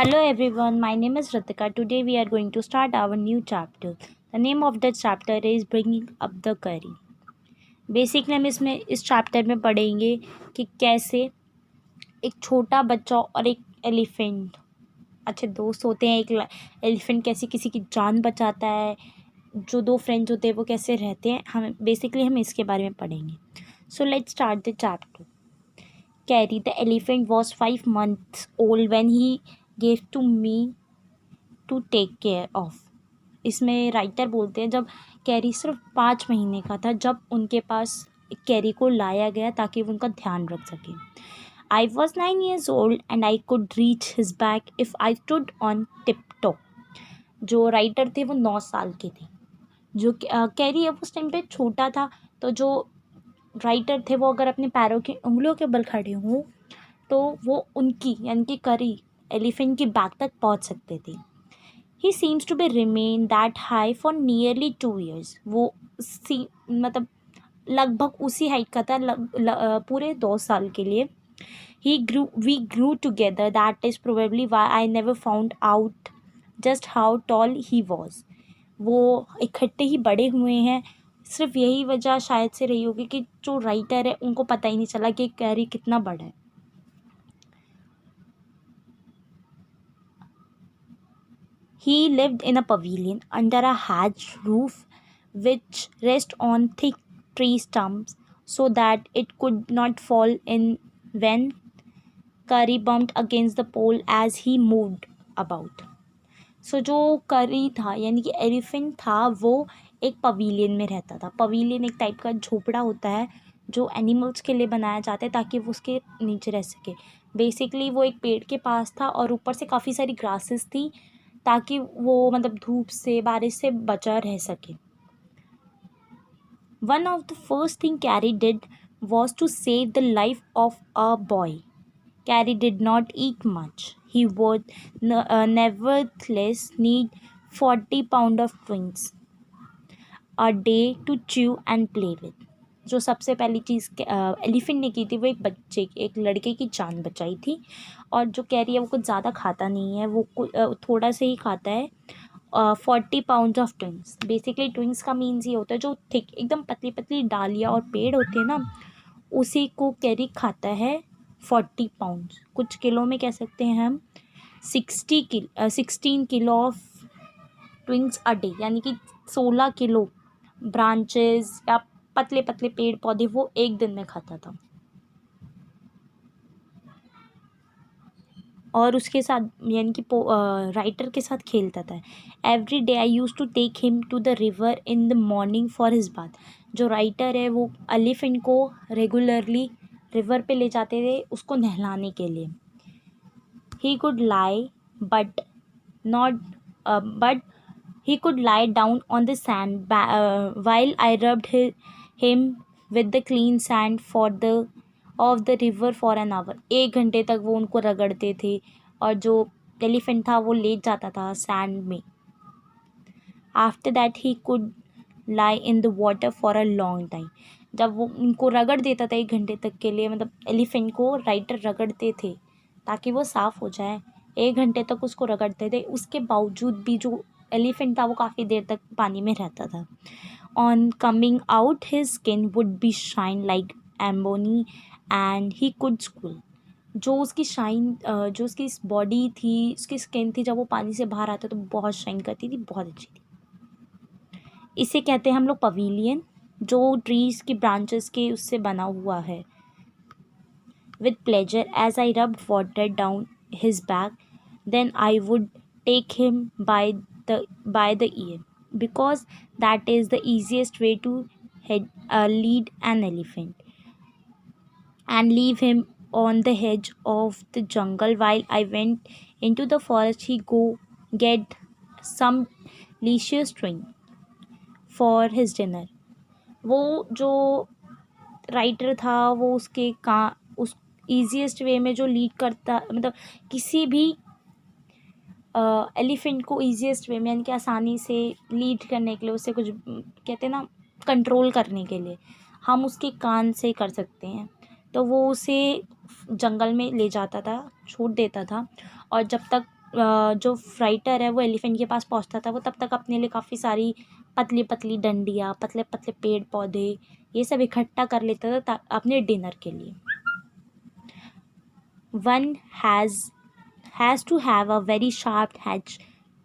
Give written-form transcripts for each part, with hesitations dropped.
Hello everyone, my name is Ritika. Today we are going to start our new chapter. The name of the chapter is Bringing Up the Curry. Basically हम इसमें इस chapter में पढ़ेंगे कि कैसे एक छोटा बच्चा और एक एलिफेंट अच्छे दोस्त होते हैं। एक एलिफेंट कैसे किसी की जान बचाता है, जो दो फ्रेंड्स होते हैं वो कैसे रहते हैं, हम इसके बारे में पढ़ेंगे। So let's start the chapter. Carrie the elephant was 5 months old when he gave to me to take care of. इसमें राइटर बोलते हैं जब कैरी सिर्फ 5 महीने का था जब उनके पास कैरी को लाया गया ताकि वो उनका ध्यान रख सके। I was 9 years old and I could reach his back if I stood on tiptoe. जो राइटर थे वो 9 साल के थे। जो कैरी अब उस टाइम पे छोटा था, तो जो राइटर थे वो अगर अपने पैरों की उंगलियों के बल खड़े हों तो वो उनकी यानी कि करी एलिफेंट की बैक तक पहुंच सकते थे। He seems to be remain that high for nearly 2 years। वो मतलब लगभग उसी हाइट का था पूरे 2 साल के लिए। We grew together, that is probably why I never found out just how tall he was. वो इकट्ठे ही बड़े हुए हैं, सिर्फ यही वजह शायद से रही होगी कि जो राइटर है उनको पता ही नहीं चला कि कैरी कितना बड़ा है। He lived in a pavilion under a thatched roof which rests on thick tree stumps so that it could not fall in when Curry bumped against the pole as he moved about. So जो करी था यानी कि elephant था वो एक pavilion में रहता था। पवेलियन एक टाइप का झोपड़ा होता है जो एनिमल्स के लिए बनाया जाता है ताकि वो उसके नीचे रह सके। बेसिकली वो एक पेड़ के पास था और ऊपर से काफ़ी सारी ग्रासेस थी ताकि वो मतलब धूप से बारिश से बचा रह सके। One of the first thing Carrie did was to save the life of a boy. Carrie did not eat much. He would nevertheless need 40 pounds of twins a day to chew and play with. जो सबसे पहली चीज़ elephant ने की थी वो एक लड़के की जान बचाई थी। और जो कैरी है वो कुछ ज़्यादा खाता नहीं है, वो थोड़ा से ही खाता है। 40 पाउंड्स ऑफ ट्विंग्स। बेसिकली ट्विंग्स का मीन्स ये होता है जो थिक एकदम पतली पतली डालियाँ और पेड़ होते हैं ना, उसी को कैरी खाता है। 40 पाउंड्स कुछ किलो में कह सकते हैं हम 16 किलो ऑफ ट्विंग्स अ डे, यानी कि 16 किलो ब्रांचेस या पतले पतले पेड़ पौधे वो एक दिन में खाता था। और उसके साथ यानी कि राइटर के साथ खेलता था। Every day I use to take him to the river in the morning for his bath. जो राइटर है वो एलिफेंट को रेगुलरली रिवर पे ले जाते थे उसको नहलाने के लिए। He could lie but not but he could lie down on the sand while I rubbed him with the clean sand of the river for an hour. 1 घंटे तक वो उनको रगड़ते थे और जो एलिफेंट था वो लेट जाता था सैंड में। After that he could lie in the water for a long time. जब वो उनको रगड़ देता था 1 घंटे तक के लिए, मतलब एलिफेंट को राइटर रगड़ते थे ताकि वो साफ़ हो जाए। 1 घंटे तक उसको रगड़ते थे, उसके बावजूद भी जो एलिफेंट था वो काफ़ी देर तक पानी में रहता था। On coming out his skin would be shine like ebony and he could school. जो उसकी जो उसकी बॉडी थी, उसकी स्किन थी, जब वो पानी से बाहर आता तो बहुत शाइन करती थी, बहुत अच्छी थी। इसे कहते हैं हम लोग पवेलियन, जो ट्रीज़ की ब्रांचेस के उससे बना हुआ है। With pleasure as I rubbed water down his back, then I would take him by the ear, because that is the easiest way to lead an elephant, and leave him on the edge of the jungle while I went into the forest. He go get some delicious drink for his dinner. वो जो writer था वो उस easiest वे में जो lead करता, मतलब किसी भी एलिफेंट को ईजीएस्ट वे में यानी कि आसानी से लीड करने के लिए, उसे कुछ कहते हैं ना कंट्रोल करने के लिए, हम उसके कान से कर सकते हैं। तो वो उसे जंगल में ले जाता था, छोड़ देता था, और जब तक जो राइटर है वो एलिफेंट के पास पहुंचता था, वो तब तक अपने लिए काफ़ी सारी पतली पतली डंडियाँ, पतले पतले पेड़ पौधे, ये सब इकट्ठा कर लेता था अपने डिनर के लिए. One has to have a very sharp hedge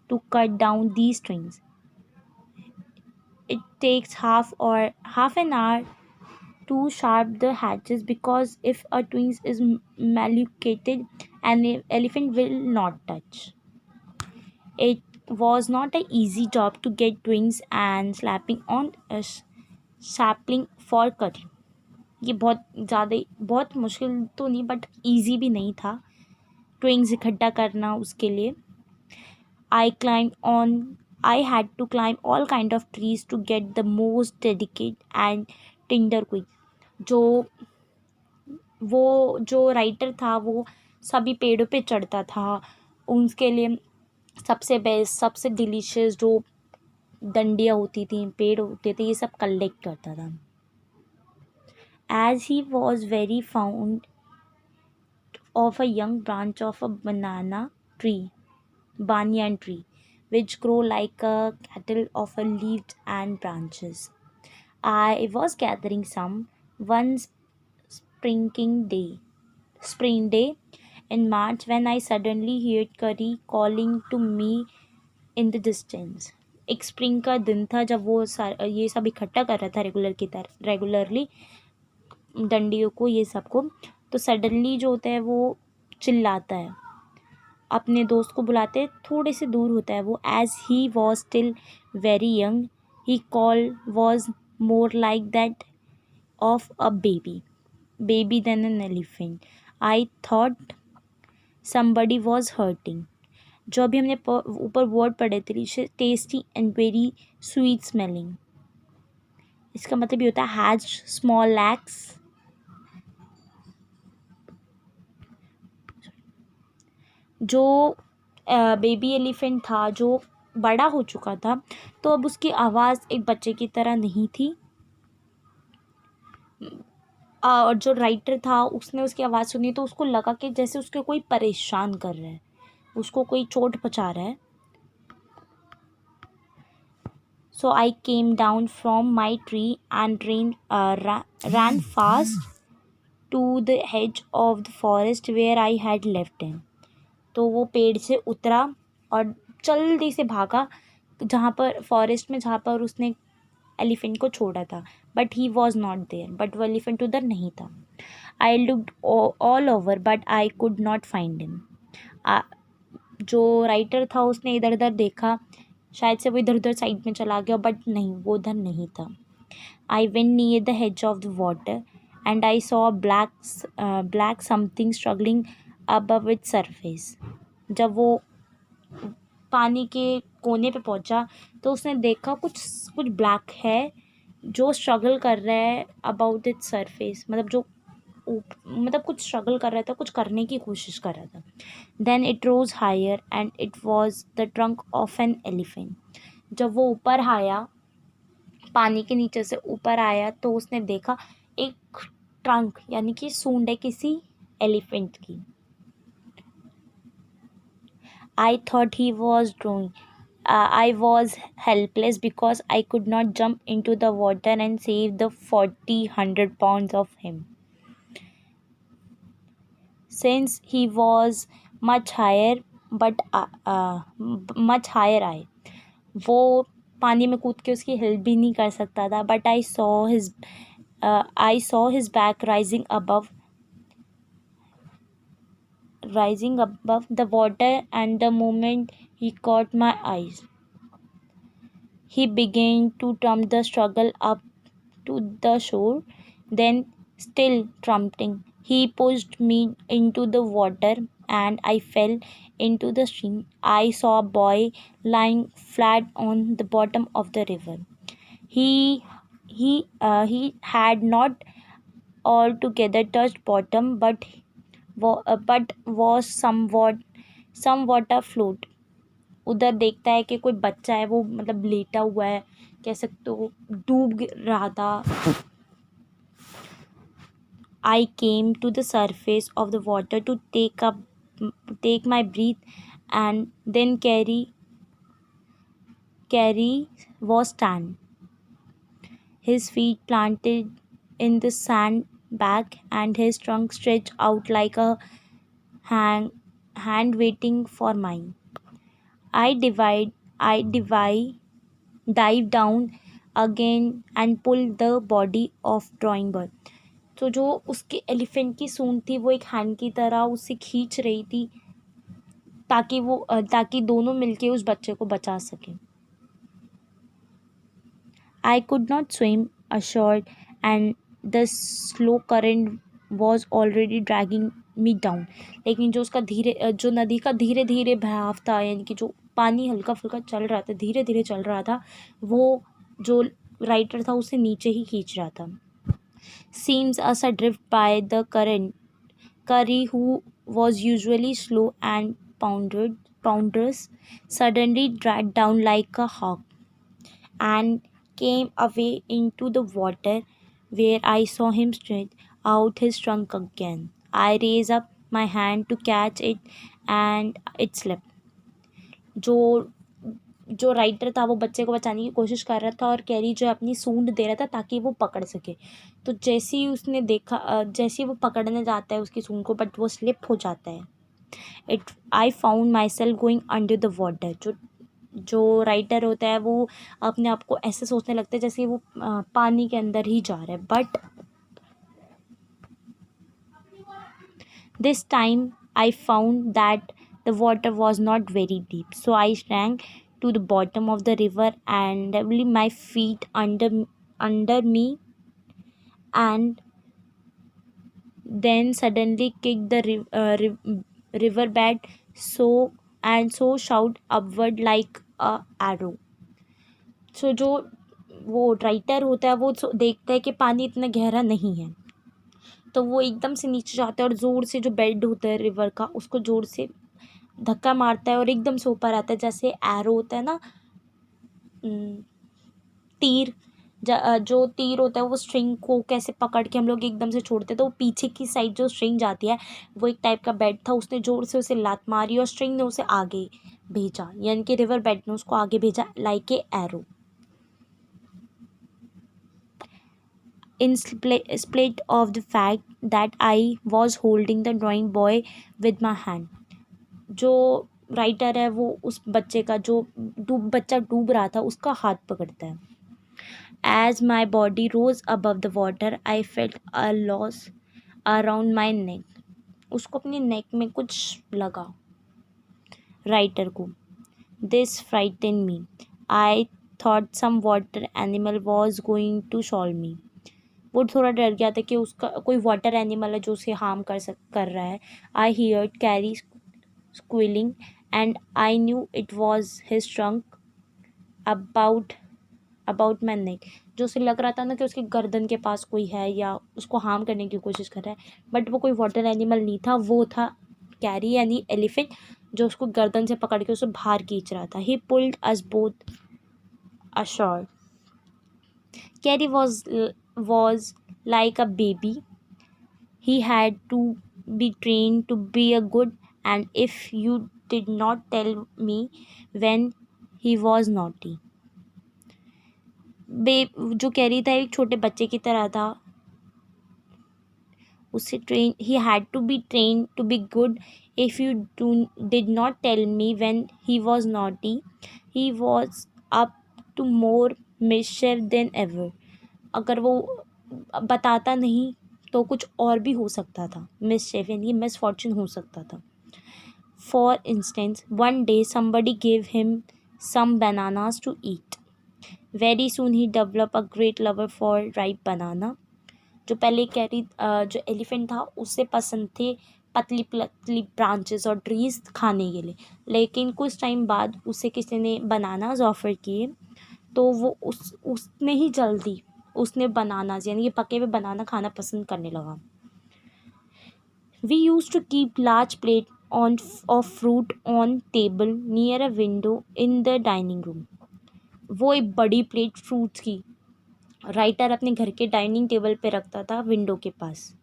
to cut down these strings. It takes half an hour to sharp the hatches, because if a twig is mallocated, an elephant will not touch. It was not an easy job to get twigs and slapping on a sapling for cutting. ये बहुत मुश्किल तो नहीं, but easy भी नहीं था twigs इकट्ठा करना उसके लिए. I had to climb all kind of trees to get the most delicate and tender twig. जो राइटर था वो सभी पेड़ों पे चढ़ता था, उसके लिए सबसे बेस्ट, सबसे डिलीशियस जो डंडियाँ होती थी, पेड़ होते थे, ये सब कलेक्ट करता था. As he was very fond of a young branch of a banyan tree, which grow like a cattle of a leaves and branches. I was gathering some one spring day in March, when I suddenly heard Curry calling to me in the distance. एक spring का दिन था जब वो ये सब इकट्ठा कर रहा था रेगुलरली डंडियों को, ये सब को. तो सडनली जो होता है वो चिल्लाता है, अपने दोस्त को बुलाते, थोड़े से दूर होता है वो. As he was still very young, he call was more like that of a baby than an elephant. I thought somebody was hurting. जो अभी हमने ऊपर वर्ड पढ़े थे, tasty and very sweet smelling, इसका मतलब ये होता है हैज स्मॉल एक्स. जो बेबी एलिफेंट था, जो बड़ा हो चुका था, तो अब उसकी आवाज़ एक बच्चे की तरह नहीं थी. और जो राइटर था उसने उसकी आवाज़ सुनी तो उसको लगा कि जैसे उसको कोई परेशान कर रहा है, उसको कोई चोट पहुंचा रहा है. So I came down from my tree and ran fast to the edge of the forest where I had left him. तो वो पेड़ से उतरा और जल्दी से भागा जहाँ पर उसने एलिफेंट को छोड़ा था. But he was not there, but वो एलिफेंट उधर नहीं था. I looked all over but I could not find him. जो राइटर था उसने इधर उधर देखा, शायद से वो इधर उधर साइड में चला गया, बट नहीं, वो उधर नहीं था. I went near the edge of the water and I saw black something struggling above its surface. जब वो पानी के कोने पे पहुंचा तो उसने देखा कुछ ब्लैक है जो स्ट्रगल कर रहा है अबाउट इट्स सरफेस, मतलब कुछ स्ट्रगल कर रहा था, कुछ करने की कोशिश कर रहा था. Then it rose higher and it was the trunk of an elephant. जब वो ऊपर आया, पानी के नीचे से ऊपर आया, तो उसने देखा एक ट्रंक यानी कि सूंड है किसी एलिफेंट की. I thought he was drowning. I was helpless because I could not jump into the water and save the 100 pounds of him. Since he was much higher, much higher I. वो पानी में कूद के उसकी help भी नहीं कर सकता था. But I saw his back rising above the water, and the moment he caught my eyes, he began to struggle up to the shore. Then, still trumpeting, he pushed me into the water and I fell into the stream. I saw a boy lying flat on the bottom of the river. He had not altogether touched bottom, but was somewhat afloat. उधर देखता है कि कोई बच्चा है, वो मतलब लेटा हुआ है, कह सकते हो डूब रहा था. I came to the surface of the water to take my breath and then Carrie was stand, his feet planted in the sand back and his trunk stretched out like a hand, hand waiting for mine. I dive down again and pull the body of drawing bird. तो जो उसके elephant की सूंड थी वो एक hand की तरह उसे खींच रही थी ताकि दोनों मिलके उस बच्चे को बचा सकें. I could not swim ashore and the slow current was already dragging me down. लेकिन जो नदी का धीरे धीरे बहाव था, यानी कि जो पानी हल्का फुल्का चल रहा था, धीरे धीरे चल रहा था, वो जो राइटर था उसे नीचे ही खींच रहा था. Seems us adrift by the current. Curry, who was usually slow and ponderous, suddenly dragged down like a hawk and came away into the water, where I saw him stretch out his trunk again. I raised up my hand to catch it and it slipped. जो writer था वो बच्चे को बचाने की कोशिश कर रहा था और कैरी जो अपनी सूंड दे रहा था ताकि वो पकड़ सके. तो जैसे ही उसने देखा, जैसे ही वो पकड़ने जाता है उसकी सूंड को, बट वो स्लिप हो जाता है. I found my self going under the water. जो राइटर होता है वो अपने आप को ऐसे सोचने लगता है जैसे वो पानी के अंदर ही जा रहा है. But this time I found that the water was not very deep, so I shrank to the bottom of the river and leaving my feet under me, and then suddenly kicked the river bed so shout upward like a arrow. So जो वो writer होता है वो देखता है कि पानी इतना गहरा नहीं है, तो वो एकदम से नीचे जाता है और ज़ोर से जो बेड होता है रिवर का उसको ज़ोर से धक्का मारता है और एकदम से ऊपर आता है. जैसे एरो होता है ना, तीर, जो तीर होता है वो स्ट्रिंग को कैसे पकड़ के हम लोग एकदम से छोड़ते हैं, तो वो पीछे की साइड जो स्ट्रिंग जाती है वो एक टाइप का बेड था. उसने ज़ोर से उसे लात मारी और स्ट्रिंग ने उसे आगे भेजा, यानी कि रिवर बेड ने उसको आगे भेजा like a arrow. In spite of the fact that I was holding the drawing boy with my hand. जो राइटर है वो उस बच्चे का बच्चा डूब रहा था उसका हाथ पकड़ता है. As my body rose above the water, I felt a loss around my neck. उसको अपने नेक में कुछ लगा राइटर को. This frightened me. I thought some water animal was going to swallow me. वो थोड़ा डर गया था कि उसका कोई वाटर एनिमल है जो उसे हार्म कर रहा है. I heard Kerry squealing and I knew it was his trunk about my neck. जो उसे लग रहा था ना कि उसकी गर्दन के पास कोई है या उसको हार्म करने की कोशिश कर रहा है, बट वो कोई वाटर एनिमल नहीं था, वो था कैरी यानी एलिफेंट जो उसको गर्दन से पकड़ के उसे बाहर खींच रहा था. ही pulled us both assure. Carry was like a baby. He had to be trained to be a good, and if you did not tell me when he was naughty. जो कैरी था एक छोटे बच्चे की तरह था. उसे he had to be trained to be good. If you did not tell me when he was naughty, he was up to more mischief than ever. अगर वो बताता नहीं तो कुछ और भी हो सकता था. मिसचेफ यानी मिसफॉर्चून हो सकता था. For instance, one day somebody gave him some bananas to eat. Very soon he developed a great lover for ripe banana. जो पहले जो एलिफेंट था उसे पसंद थे पतली पतली ब्रांचेस और ट्रीज खाने के लिए, लेकिन कुछ टाइम बाद उसे किसी ने बनानाज ऑफर किए तो वो उसने ही जल्दी उसने बनानाज यानी कि पके हुए बनाना खाना पसंद करने लगा. We use to keep large plate of fruit on table near a window in the dining room. वो एक बड़ी प्लेट फ्रूट्स की राइटर अपने घर के डाइनिंग टेबल पे रखता था विंडो के पास,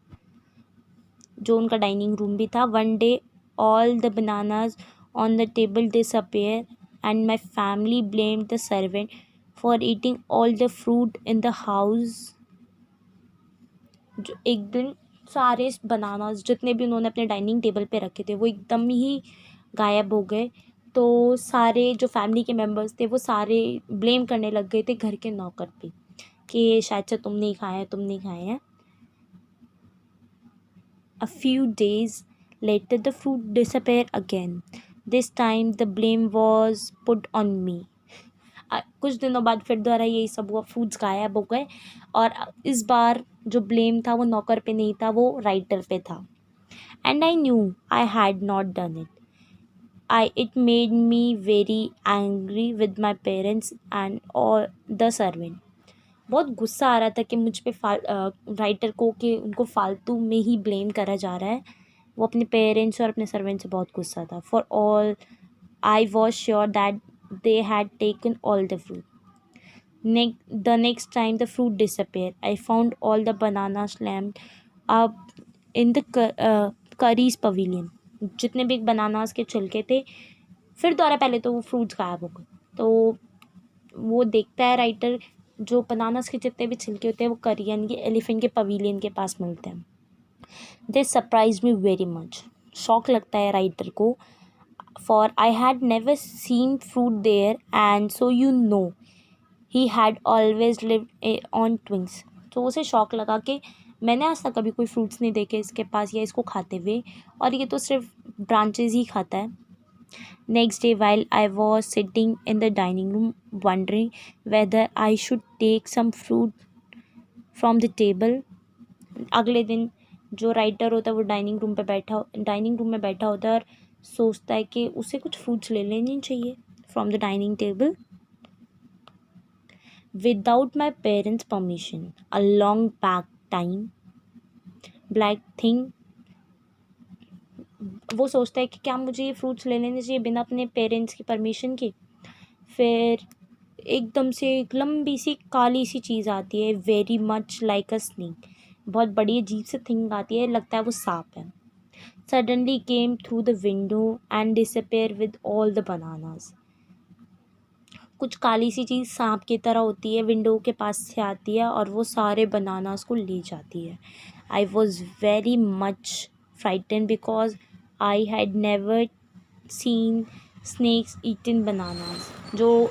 जो उनका डाइनिंग रूम भी था. One day all the bananas on the table disappear, and my family blamed the servant for eating all the fruit in the house. जो एक दिन सारे बनानास जितने भी उन्होंने अपने डाइनिंग टेबल पे रखे थे वो एकदम ही गायब हो गए। तो सारे जो फैमिली के मेंबर्स थे वो सारे ब्लेम करने लग गए थे घर के नौकर पे कि शायद से तुम नहीं खाए हैं, तुम नहीं खाए हैं। A few days later, the fruit disappeared again. This time, the blame was put on me. कुछ दिनों बाद फिर दोबारा यही सब हुआ, फ्रूट्स गायब हो गए और इस बार जो ब्लेम था वो नौकर पे नहीं था, वो राइटर पे था। And I new I had not done it. It made me very angry with my parents and all the servant. बहुत गुस्सा आ रहा था कि मुझ पे राइटर को कि उनको फालतू में ही ब्लेम करा जा रहा है। वो अपने पेरेंट्स और अपने सर्वेंट से बहुत गुस्सा था। For all I was sure that they had taken all the fruit. The next time the fruit disappeared, I found all the bananas slammed up in the curry's pavilion. जितने भी bananas के छिलके थे, फिर दोबारा पहले तो वो फ्रूट्स गायब हो गए। तो वो देखता है राइटर, जो बनानास के जितने भी छिलके होते हैं वो करी यानी कि एलिफेंट के पवेलियन के पास मिलते हैं। They surprise me very much. शौक लगता है राइटर को, for I had never seen fruit there and so you know he had always lived on twigs. तो उसे शौक लगा कि मैंने आज तक कभी कोई फ्रूट्स नहीं देखे इसके पास या इसको खाते हुए, और ये तो सिर्फ ब्रांचेज ही खाता है। Next day, while I was sitting in the dining room wondering whether I should take some fruit from the table, अगले दिन जो राइटर होता है वो डाइनिंग रूम में बैठा होता है और सोचता है कि उसे कुछ फ्रूट्स ले लेने चाहिए from the dining table. Without my parents' permission, a long black thing, वो सोचता है कि क्या मुझे ये फ्रूट्स ले लेने चाहिए बिना अपने पेरेंट्स की परमिशन के। फिर एकदम से एक लंबी सी काली सी चीज़ आती है, वेरी मच लाइक अ स्नेक। बहुत बड़ी अजीब सी थिंग आती है, लगता है वो सांप है। Suddenly came through the window and disappear with all the bananas. कुछ काली सी चीज़ सांप की तरह होती है, विंडो के पास से आती है और वो सारे बनानास को ले जाती है। I was very much frighten because I had never seen snakes eaten bananas. जो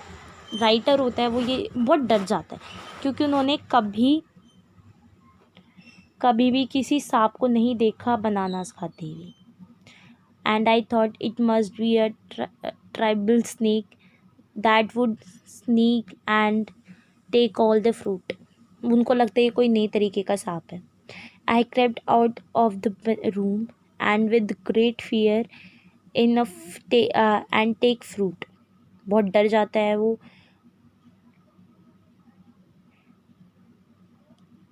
राइटर होता है वो ये बहुत डर जाता है क्योंकि उन्होंने कभी भी किसी सांप को नहीं देखा बनानास खाते हुए। And I thought it must be a tribal snake that would sneak and take all the fruit. उनको लगता है ये कोई नई तरीके का सांप है। I crept out of the room and with great fear and take fruit. बहुत डर जाता है वो।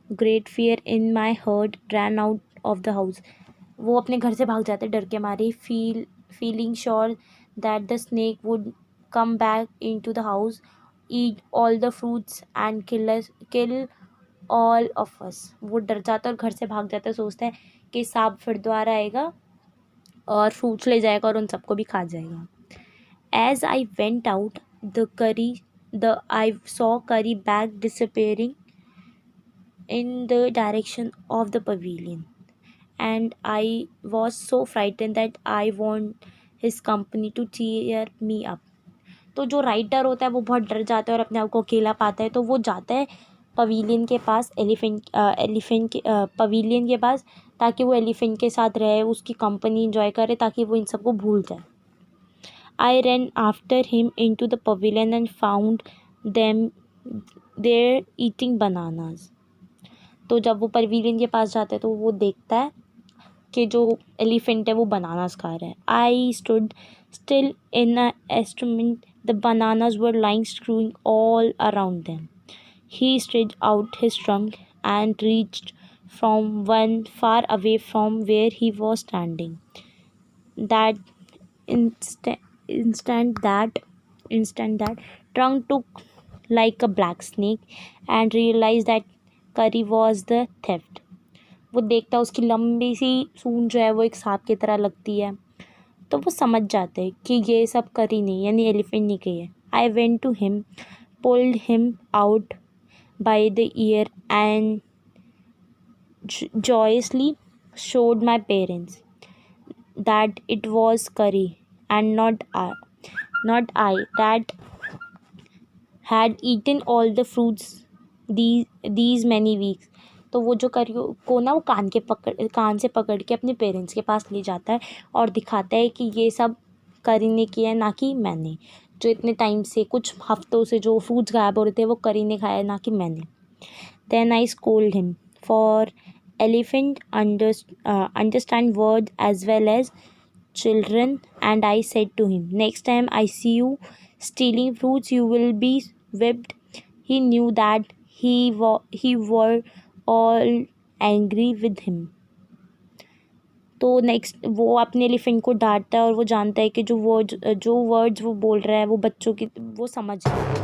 Great fear in my heart ran out of the house. वो अपने घर से भाग जाते डर के मारे। Feeling sure that the snake would come back into the house, eat all the fruits and kill all of us. वो डर जाता है और घर से भाग जाता है, सोचता है कि सांप फिर दोबारा आएगा और फ्रूट्स ले जाएगा और उन सबको भी खा जाएगा। As I went out I saw curry bag disappearing in the direction of the pavilion, and I was so frightened that I want his company to cheer me up. तो जो राइटर होता है वो बहुत डर जाता है और अपने आप को अकेला पाता है, तो वो जाता है पवेलियन के पास, एलिफेंट के पवेलियन के पास, ताकि वो एलिफेंट के साथ रहे, उसकी कंपनी इंजॉय करे, ताकि वो इन सबको भूल जाए। I ran after him into the pavilion and found them there eating bananas. तो जब वो पवेलियन के पास जाता है तो वो देखता है कि जो एलिफेंट है वो बनानास खा रहा है। I stood still in astonishment, the bananas were lying strewing all around them. He stretched out his trunk and reached from one far away from where he was standing. That instant that trunk took like a black snake and realized that curry was the theft. वो देखता है उसकी लंबी सी सूंड जो है वो एक सांप की तरह लगती है तो वो समझ जाते हैं कि ये सब करी नहीं, यानी एलिफेंट नहीं कही है। I went to him, pulled him out by the ear and joyously showed my parents that it was curry and not I that had eaten all the fruits these many weeks। तो वो जो करी को ना वो कान से पकड़ के अपने पेरेंट्स के पास ले जाता है और दिखाता है कि ये सब करी ने किया है, ना कि मैंने। जो इतने टाइम से, कुछ हफ्तों से जो फ्रूट्स गायब हो रहे थे, वो करी ने खाया है, ना कि मैंने। Then I scold him, for elephant understand words as well as children, and I said to him, next time I see you stealing fruits, you will be whipped। He knew that he were all angry with him। तो next वो अपने elephant को डांटता है और वो जानता है कि जो वर्ड्स वो बोल रहा है वो बच्चों की वो समझ रहा है।